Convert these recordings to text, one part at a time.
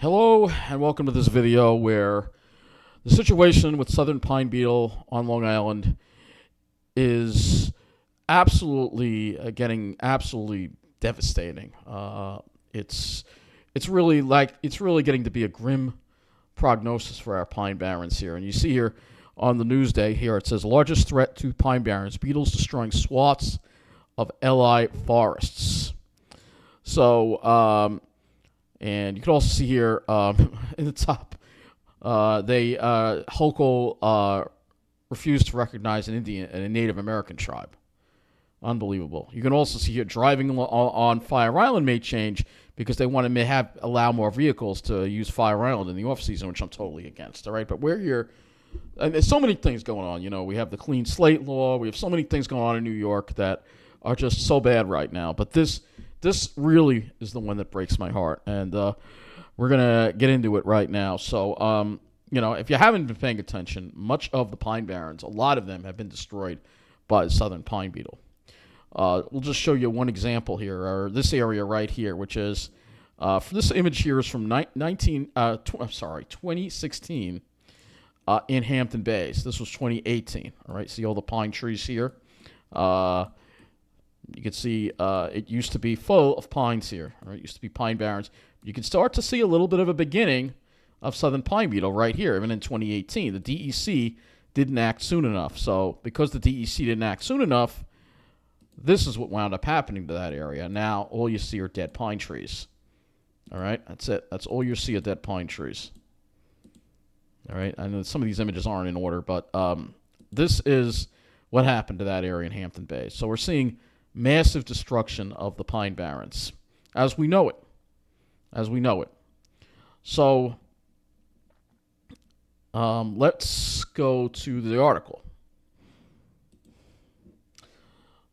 Hello and welcome to this video where the situation with southern pine beetle on Long Island is absolutely getting absolutely devastating. It's really getting to be a grim prognosis for our pine barrens here. And you see here on the Newsday here it says largest threat to pine barrens: beetles destroying swaths of LI forests. So. And you can also see here in the top, Hochul refused to recognize an Indian and a Native American tribe. Unbelievable. You can also see here driving on Fire Island may change because they want to allow more vehicles to use Fire Island in the off season, which I'm totally against. All right, but we're here, and there's so many things going on. You know, we have the clean slate law. We have so many things going on in New York that are just so bad right now. But this really is the one that breaks my heart, and we're going to get into it right now. So, if you haven't been paying attention, much of the pine barrens, a lot of them have been destroyed by the southern pine beetle. We'll just show you one example here, or this area right here, which is, for this image here is from 2016 in Hampton Bays. This was 2018, all right? See all the pine trees here? You can see it used to be full of pines here. Right? It used to be pine barrens. You can start to see a little bit of a beginning of southern pine beetle right here, even in 2018. The DEC didn't act soon enough. So because the DEC didn't act soon enough, this is what wound up happening to that area. Now all you see are dead pine trees. All right, that's it. That's all you see are dead pine trees. All right, I know some of these images aren't in order, but this is what happened to that area in Hampton Bays. So we're seeing massive destruction of the pine barrens as we know it. So let's go to the article.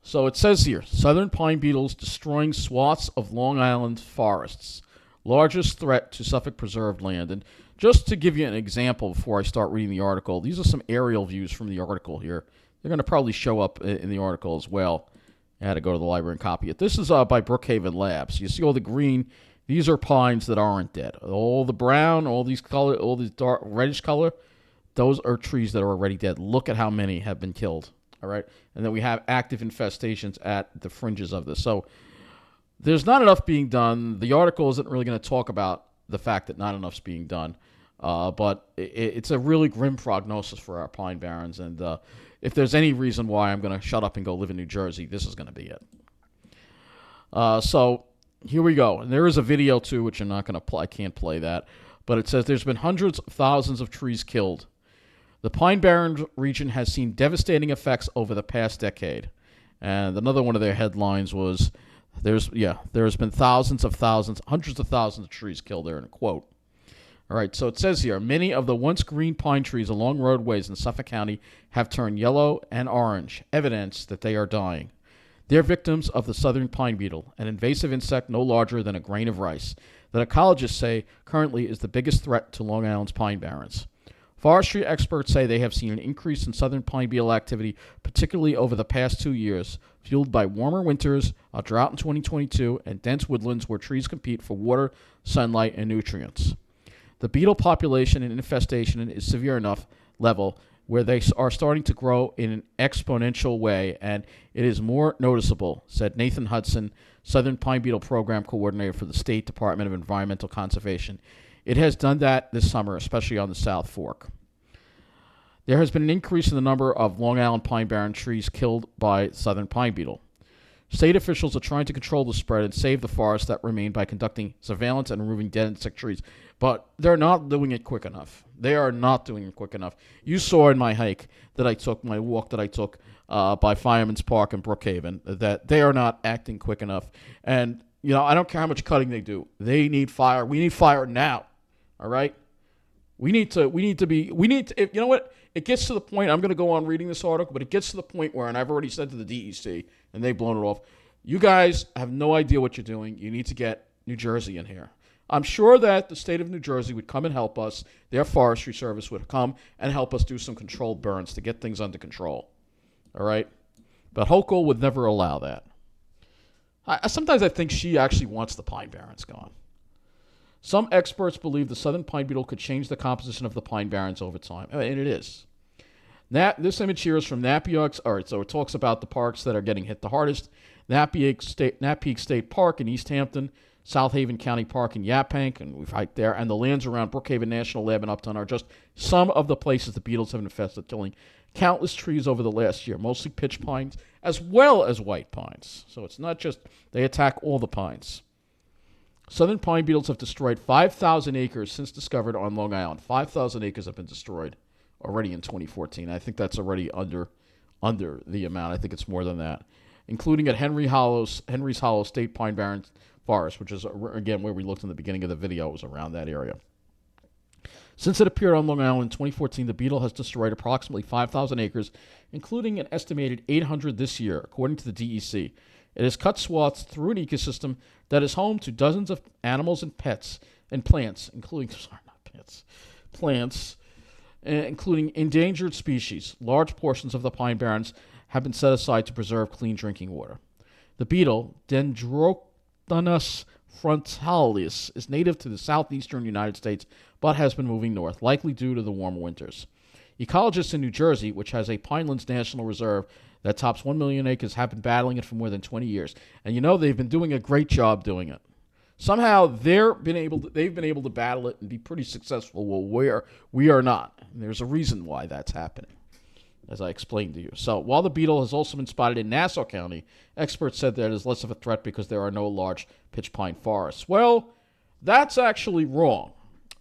So it says here, southern pine beetles destroying swaths of Long Island forests, largest threat to Suffolk preserved land. And just to give you an example before I start reading the article, these are some aerial views from the article here. They're going to probably show up in the article as well. I had to go to the library and copy it. This is by Brookhaven Labs. You see all the green. These are pines that aren't dead. All the brown, all these dark reddish color, those are trees that are already dead. Look at how many have been killed. All right, and then we have active infestations at the fringes of this. So there's not enough being done. The article isn't really going to talk about the fact that not enough's being done, but it's a really grim prognosis for our pine barrens. And if there's any reason why I'm going to shut up and go live in New Jersey, this is going to be it. So here we go. And there is a video, too, which I'm not going to play. I can't play that. But it says there's been hundreds of thousands of trees killed. The Pine Barrens region has seen devastating effects over the past decade. And another one of their headlines was, there's been hundreds of thousands of trees killed there, in a quote. All right, so it says here, many of the once green pine trees along roadways in Suffolk County have turned yellow and orange, evidence that they are dying. They're victims of the southern pine beetle, an invasive insect no larger than a grain of rice, that ecologists say currently is the biggest threat to Long Island's pine barrens. Forestry experts say they have seen an increase in southern pine beetle activity, particularly over the past 2 years, fueled by warmer winters, a drought in 2022, and dense woodlands where trees compete for water, sunlight, and nutrients. The beetle population and infestation is severe enough level where they are starting to grow in an exponential way, and it is more noticeable, said Nathan Hudson, Southern Pine Beetle Program Coordinator for the State Department of Environmental Conservation. It has done that this summer, especially on the South Fork. There has been an increase in the number of Long Island pine barren trees killed by southern pine beetle. State officials are trying to control the spread and save the forests that remain by conducting surveillance and removing dead and sick trees. But they're not doing it quick enough. They are not doing it quick enough. You saw in my hike that I took, my walk that I took by Fireman's Park in Brookhaven, that they are not acting quick enough. And, I don't care how much cutting they do. They need fire. We need fire now. All right? If, you know what? It gets to the point, I'm going to go on reading this article, but it gets to the point where, and I've already said to the DEC, and they've blown it off, you guys have no idea what you're doing. You need to get New Jersey in here. I'm sure that the state of New Jersey would come and help us. Their forestry service would come and help us do some controlled burns to get things under control. All right? But Hochul would never allow that. Sometimes I think she actually wants the pine barrens gone. Some experts believe the southern pine beetle could change the composition of the pine barrens over time, and it is. This image here is from Napeague. All right, so it talks about the parks that are getting hit the hardest. Napeague State Park in East Hampton, South Haven County Park in Yaphank, and we've hiked there, and the lands around Brookhaven National Lab in Upton are just some of the places the beetles have infested, killing countless trees over the last year, mostly pitch pines as well as white pines. So it's not just they attack all the pines. Southern pine beetles have destroyed 5,000 acres since discovered on Long Island. 5,000 acres have been destroyed already in 2014. I think that's already under the amount. I think it's more than that, including at Henry's Hollow State Pine Barrens Forest, which is, again, where we looked in the beginning of the video. It was around that area. Since it appeared on Long Island in 2014, the beetle has destroyed approximately 5,000 acres, including an estimated 800 this year, according to the DEC. It has cut swaths through an ecosystem that is home to dozens of animals and pets and plants, including endangered species. Large portions of the pine barrens have been set aside to preserve clean drinking water. The beetle, Dendrochthonus frontalis, is native to the southeastern United States, but has been moving north, likely due to the warmer winters. Ecologists in New Jersey, which has a Pinelands National Reserve that tops 1 million acres, have been battling it for more than 20 years. And they've been doing a great job doing it. Somehow they've been able to battle it and be pretty successful. Well, we are not. And there's a reason why that's happening, as I explained to you. So while the beetle has also been spotted in Nassau County, experts said that it is less of a threat because there are no large pitch pine forests. Well, that's actually wrong.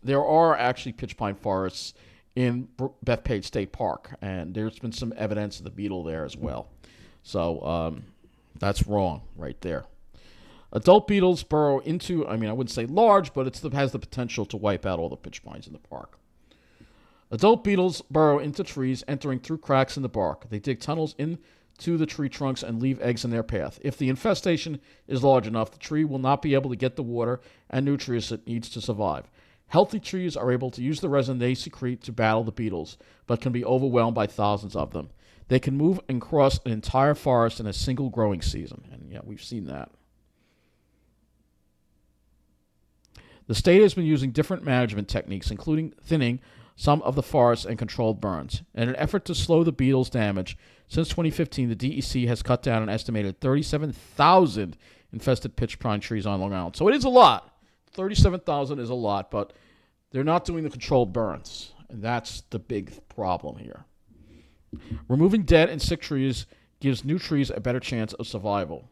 There are actually pitch pine forests in Bethpage State Park, and there's been some evidence of the beetle there as well. So that's wrong right there. Adult beetles burrow into, I wouldn't say large, but it has the potential to wipe out all the pitch pines in the park. Adult beetles burrow into trees, entering through cracks in the bark. They dig tunnels into the tree trunks and leave eggs in their path. If the infestation is large enough, the tree will not be able to get the water and nutrients it needs to survive. Healthy trees are able to use the resin they secrete to battle the beetles, but can be overwhelmed by thousands of them. They can move and cross an entire forest in a single growing season, and yeah, we've seen that. The state has been using different management techniques, including thinning some of the forests and controlled burns. In an effort to slow the beetles' damage, since 2015, the DEC has cut down an estimated 37,000 infested pitch pine trees on Long Island. So it is a lot. 37,000 is a lot, but they're not doing the controlled burns, and that's the big problem here. Removing dead and sick trees gives new trees a better chance of survival.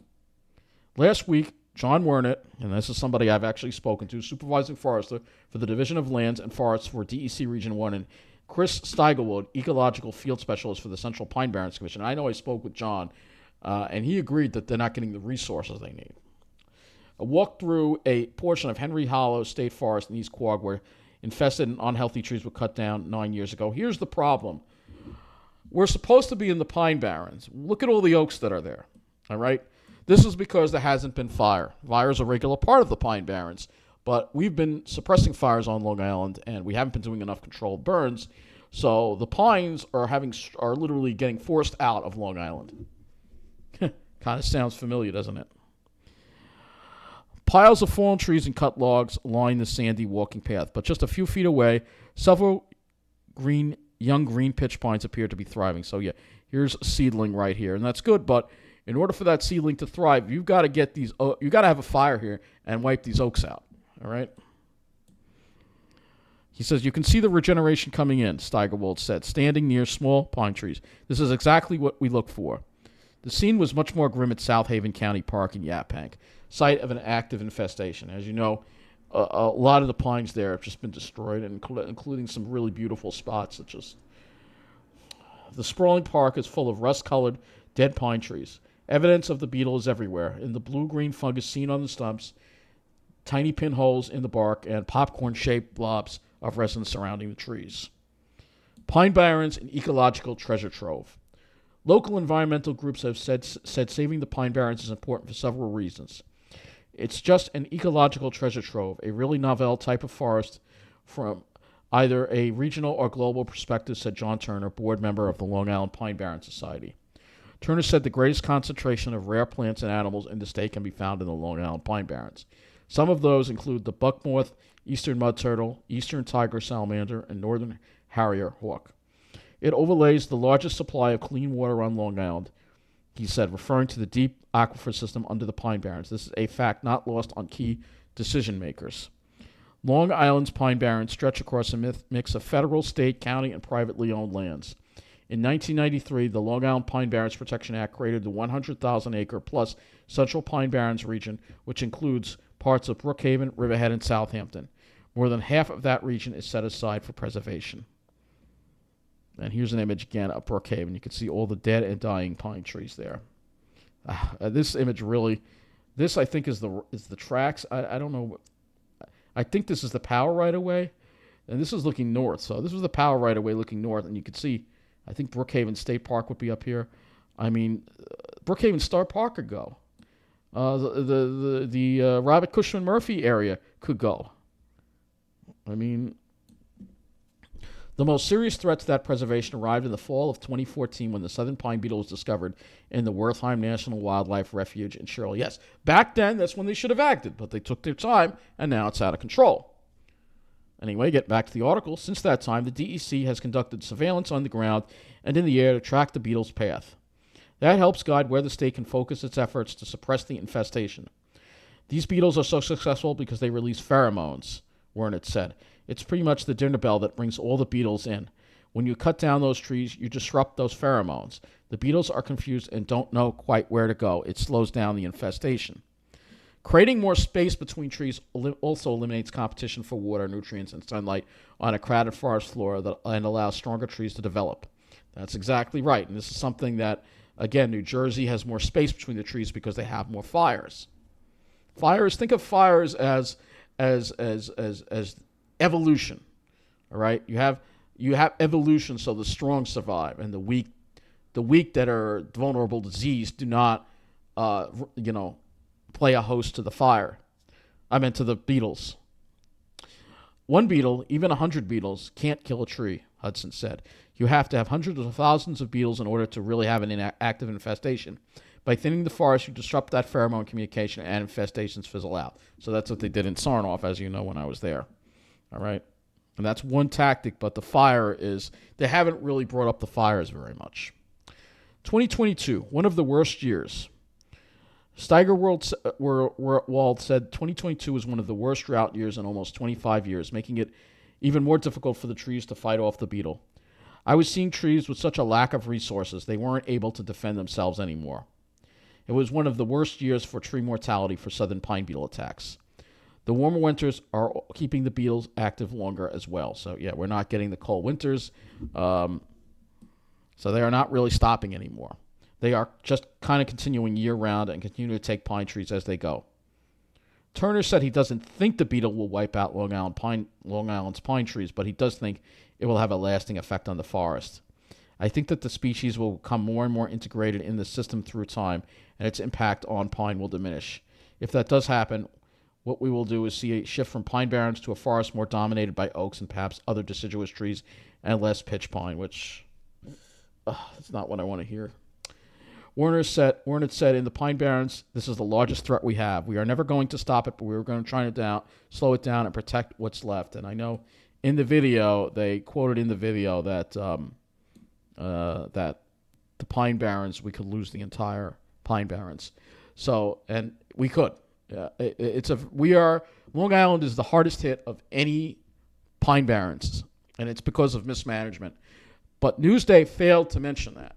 Last week, John Wernett, and this is somebody I've actually spoken to, supervising forester for the Division of Lands and Forests for DEC Region 1, and Chris Steigerwood, ecological field specialist for the Central Pine Barrens Commission. I know I spoke with John, and he agreed that they're not getting the resources they need. I walked through a portion of Henry Hollow State Forest in East Quogue where infested and unhealthy trees were cut down 9 years ago. Here's the problem. We're supposed to be in the Pine Barrens. Look at all the oaks that are there, all right? This is because there hasn't been fire. Fire is a regular part of the Pine Barrens, but we've been suppressing fires on Long Island, and we haven't been doing enough controlled burns, so the pines are literally getting forced out of Long Island. Kind of sounds familiar, doesn't it? Piles of fallen trees and cut logs line the sandy walking path, but just a few feet away, several young green pitch pines appear to be thriving. So yeah, here's a seedling right here, and that's good, but in order for that seedling to thrive, you've got to get you got to have a fire here and wipe these oaks out, all right? He says, you can see the regeneration coming in, Steigerwald said, standing near small pine trees. This is exactly what we look for. The scene was much more grim at South Haven County Park in Yaphank, site of an active infestation. As you know, a lot of the pines there have just been destroyed, including some really beautiful spots. The sprawling park is full of rust-colored, dead pine trees. Evidence of the beetle is everywhere. In the blue-green fungus seen on the stumps, tiny pinholes in the bark, and popcorn-shaped blobs of resin surrounding the trees. Pine Barrens, an ecological treasure trove. Local environmental groups have said saving the Pine Barrens is important for several reasons. It's just an ecological treasure trove, a really novel type of forest from either a regional or global perspective, said John Turner, board member of the Long Island Pine Barren Society. Turner said the greatest concentration of rare plants and animals in the state can be found in the Long Island Pine Barrens. Some of those include the buckmoth, eastern mud turtle, eastern tiger salamander, and northern harrier hawk. It overlays the largest supply of clean water on Long Island, he said, referring to the deep aquifer system under the Pine Barrens. This is a fact not lost on key decision makers. Long Island's Pine Barrens stretch across a mix of federal, state, county, and privately owned lands. In 1993, the Long Island Pine Barrens Protection Act created the 100,000-acre plus Central Pine Barrens region, which includes parts of Brookhaven, Riverhead, and Southampton. More than half of that region is set aside for preservation. And here's an image again of Brookhaven. You can see all the dead and dying pine trees there. This image really, this I think is the tracks. I don't know. I think this is the power right of way, and this is looking north. So this was the power right of way looking north, and you can see, I think Brookhaven State Park would be up here. I mean, Brookhaven Star Park could go. The Robert Cushman Murphy area could go. I mean, the most serious threat to that preservation arrived in the fall of 2014 when the southern pine beetle was discovered in the Wertheim National Wildlife Refuge in Shirley. Yes, back then, that's when they should have acted, but they took their time, and now it's out of control. Anyway, get back to the article. Since that time, the DEC has conducted surveillance on the ground and in the air to track the beetle's path. That helps guide where the state can focus its efforts to suppress the infestation. These beetles are so successful because they release pheromones, Werner said. It's pretty much the dinner bell that brings all the beetles in. When you cut down those trees, you disrupt those pheromones. The beetles are confused and don't know quite where to go. It slows down the infestation. Creating more space between trees also eliminates competition for water, nutrients, and sunlight on a crowded forest floor and allows stronger trees to develop. That's exactly right. And this is something that, again, New Jersey has more space between the trees because they have more fires. Think of fires as evolution. All right? You have evolution so the strong survive and the weak that are vulnerable to disease do not play a host to the fire. To the beetles. One beetle, even 100 beetles, can't kill a tree, Hudson said. You have to have hundreds of thousands of beetles in order to really have an active infestation. By thinning the forest, you disrupt that pheromone communication and infestations fizzle out. So that's what they did in Sarnoff, as you know, when I was there. All right? And that's one tactic, but the fire is, they haven't really brought up the fires very much. 2022, one of the worst years. Steigerwald said 2022 was one of the worst drought years in almost 25 years, making it even more difficult for the trees to fight off the beetle. I was seeing trees with such a lack of resources, they weren't able to defend themselves anymore. It was one of the worst years for tree mortality for southern pine beetle attacks. The warmer winters are keeping the beetles active longer as well. So, yeah, we're not getting the cold winters. So they are not really stopping anymore. They are just kind of continuing year-round and continue to take pine trees as they go. Turner said he doesn't think the beetle will wipe out Long Island's pine trees, but he does think it will have a lasting effect on the forest. I think that the species will become more and more integrated in the system through time, and its impact on pine will diminish. If that does happen, what we will do is see a shift from pine barrens to a forest more dominated by oaks and perhaps other deciduous trees and less pitch pine, which that's not what I want to hear. Werner said in the Pine Barrens, this is the largest threat we have. We are never going to stop it, but we are going to try to slow it down and protect what's left. And I know in the video, they quoted in the video that that the Pine Barrens, we could lose the entire Pine Barrens. So, and we could. Long Island is the hardest hit of any Pine Barrens, and it's because of mismanagement. But Newsday failed to mention that.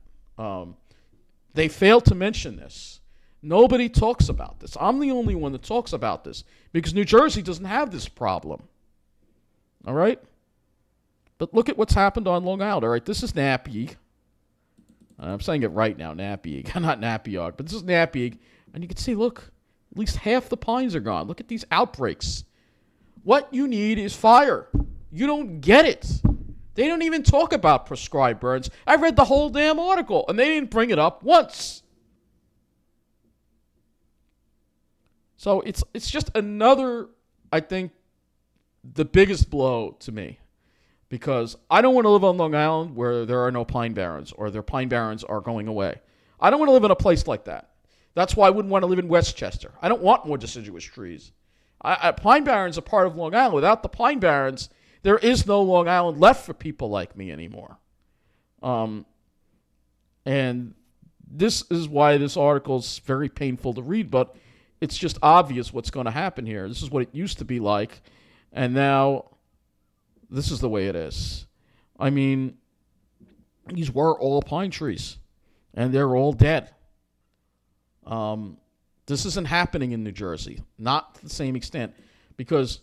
They failed to mention this. Nobody talks about this. I'm the only one that talks about this because New Jersey doesn't have this problem. All right? But look at what's happened on Long Island. All right, this is Napier. I'm saying it right now, Napier. Not Napier, but this is Napier. And you can see, look, at least half the pines are gone. Look at these outbreaks. What you need is fire. You don't get it. They don't even talk about prescribed burns. I read the whole damn article, and they didn't bring it up once. So it's just another, I think, the biggest blow to me. Because I don't want to live on Long Island where there are no pine barrens or their pine barrens are going away. I don't want to live in a place like that. That's why I wouldn't want to live in Westchester. I don't want more deciduous trees. Pine Barrens are part of Long Island. Without the Pine Barrens, there is no Long Island left for people like me anymore. And this is why this article is very painful to read, but it's just obvious what's going to happen here. This is what it used to be like, and now this is the way it is. I mean, these were all pine trees, and they're all dead. This isn't happening in New Jersey, not to the same extent, because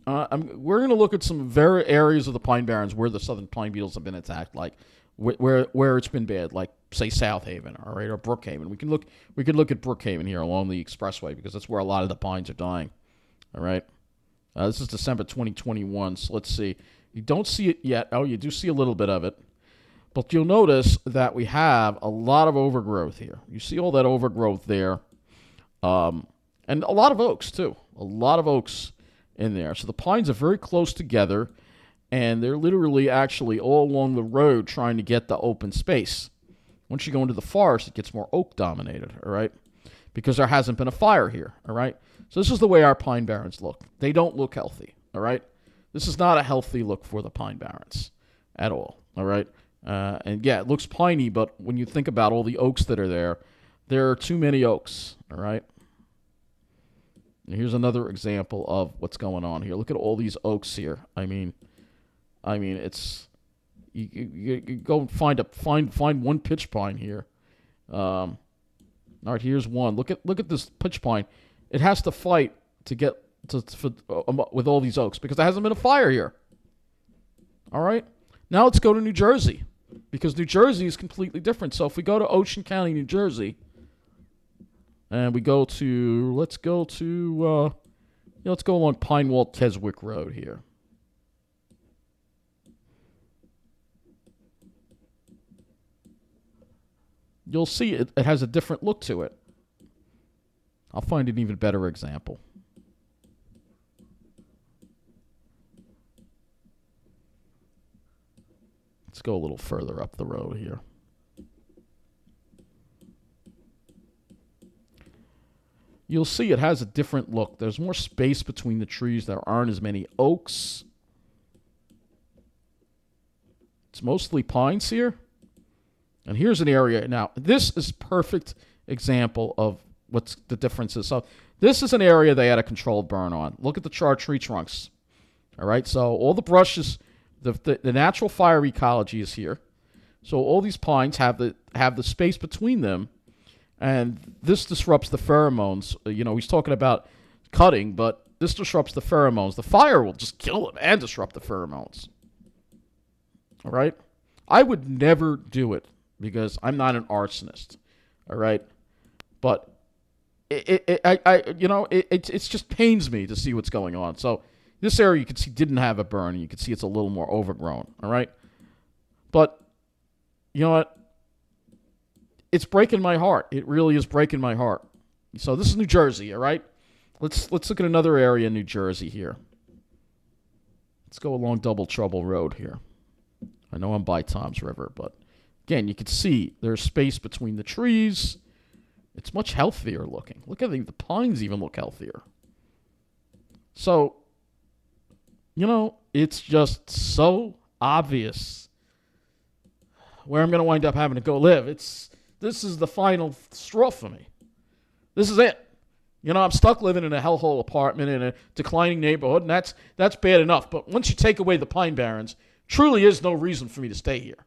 we're going to look at some very areas of the Pine Barrens where the southern pine beetles have been attacked, like where it's been bad, like say South Haven, all right, or Brookhaven. We can look at Brookhaven here along the expressway because that's where a lot of the pines are dying. All right, this is December 2021. So let's see. You don't see it yet. Oh, you do see a little bit of it, but you'll notice that we have a lot of overgrowth here. You see all that overgrowth there, and a lot of oaks too. A lot of oaks in there. So the pines are very close together, and they're literally actually all along the road trying to get the open space. Once you go into the forest, it gets more oak dominated, all right? Because there hasn't been a fire here, all right? So this is the way our Pine Barrens look. They don't look healthy, all right? This is not a healthy look for the Pine Barrens at all, all right? And yeah, it looks piney, but when you think about all the oaks that are there are too many oaks, all right? And here's another example of what's going on here. Look at all these oaks here. I mean, it's you go and find one pitch pine here. All right, here's one. Look at this pitch pine. It has to fight to get with all these oaks because there hasn't been a fire here. All right, now let's go to New Jersey because New Jersey is completely different. So if we go to Ocean County, New Jersey, and we go to let's go along Pinewall Keswick Road here. You'll see it has a different look to it. I'll find an even better example. Let's go a little further up the road here. You'll see it has a different look. There's more space between the trees. There aren't as many oaks. It's mostly pines here. And here's an area. Now, this is perfect example of what's the difference is. So this is an area they had a controlled burn on. Look at the charred tree trunks. All right, so all the brushes, the natural fire ecology is here. So all these pines have the space between them, and this disrupts the pheromones. You know, he's talking about cutting, but this disrupts the pheromones. The fire will just kill them and disrupt the pheromones. All right? I would never do it because I'm not an arsonist. All right? But it just pains me to see what's going on. So this area you can see didn't have a burn. You can see it's a little more overgrown. All right? But you know what? It's breaking my heart. It really is breaking my heart. So this is New Jersey, all right? Let's look at another area in New Jersey here. Let's go along Double Trouble Road here. I know I'm by Toms River, but again, you can see there's space between the trees. It's much healthier looking. Look at the pines even look healthier. So, you know, it's just so obvious where I'm going to wind up having to go live. This is the final straw for me. This is it. You know, I'm stuck living in a hellhole apartment in a declining neighborhood, and that's bad enough. But once you take away the Pine Barrens, truly is no reason for me to stay here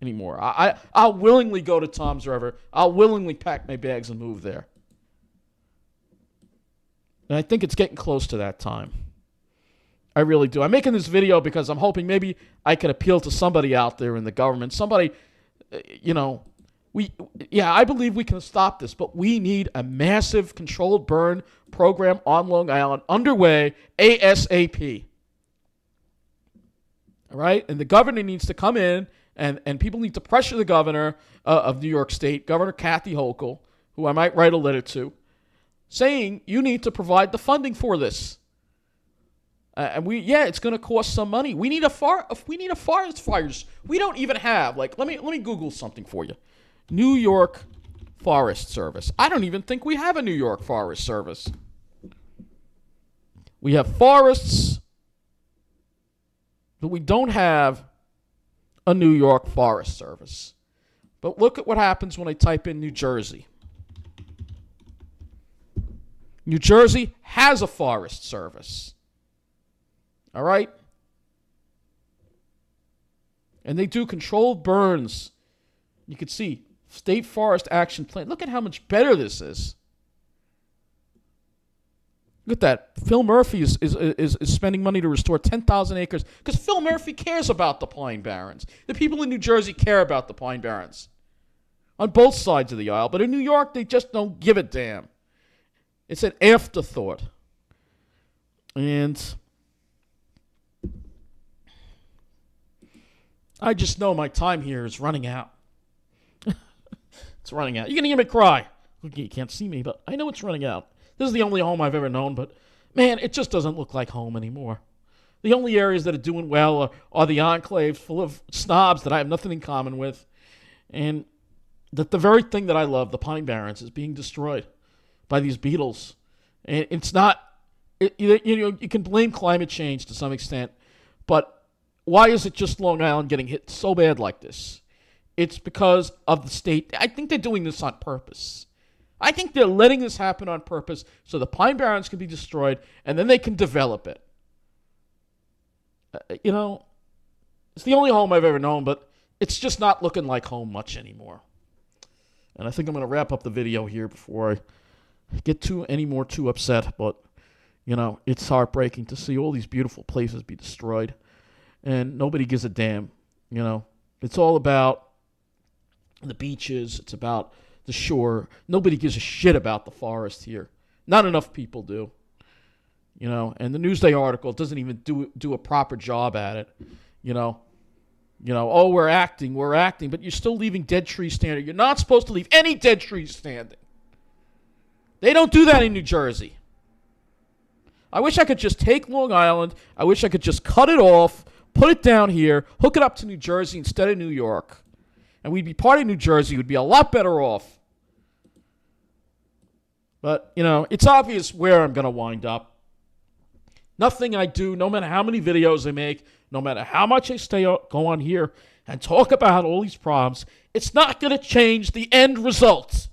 anymore. I'll willingly go to Toms River. I'll willingly pack my bags and move there. And I think it's getting close to that time. I really do. I'm making this video because I'm hoping maybe I could appeal to somebody out there in the government. Somebody, you know, I believe we can stop this, but we need a massive controlled burn program on Long Island underway ASAP. All right? And the governor needs to come in, and people need to pressure the governor of New York State, Governor Kathy Hochul, who I might write a letter to, saying you need to provide the funding for this. And it's going to cost some money. We need a forest fires. We don't even have, let me Google something for you. New York Forest Service. I don't even think we have a New York Forest Service. We have forests, but we don't have a New York Forest Service. But look at what happens when I type in New Jersey. New Jersey has a Forest Service. All right? And they do controlled burns. You can see State Forest Action Plan. Look at how much better this is. Look at that. Phil Murphy is spending money to restore 10,000 acres because Phil Murphy cares about the Pine Barrens. The people in New Jersey care about the Pine Barrens on both sides of the aisle. But in New York, they just don't give a damn. It's an afterthought. And I just know my time here is running out. It's running out. You're going to hear me cry. You can't see me, but I know it's running out. This is the only home I've ever known, but man, it just doesn't look like home anymore. The only areas that are doing well are the enclaves full of snobs that I have nothing in common with. And that the very thing that I love, the Pine Barrens, is being destroyed by these beetles. And it's not, you can blame climate change to some extent, but why is it just Long Island getting hit so bad like this? It's because of the state. I think they're doing this on purpose. I think they're letting this happen on purpose so the Pine Barrens can be destroyed and then they can develop it. It's the only home I've ever known, but it's just not looking like home much anymore. And I think I'm going to wrap up the video here before I get too upset. But, it's heartbreaking to see all these beautiful places be destroyed. And nobody gives a damn. It's all about the beaches. It's about the shore. Nobody gives a shit about the forest here. Not enough people do. And the Newsday article doesn't even do a proper job at it. Oh, we're acting, but you're still leaving dead trees standing. You're not supposed to leave any dead trees standing. They don't do that in New Jersey. I wish I could just take Long Island. I wish I could just cut it off, put it down here, hook it up to New Jersey instead of New York. And we'd be part of New Jersey. We'd be a lot better off. But, it's obvious where I'm going to wind up. Nothing I do, no matter how many videos I make, no matter how much I go on here and talk about all these problems, it's not going to change the end result.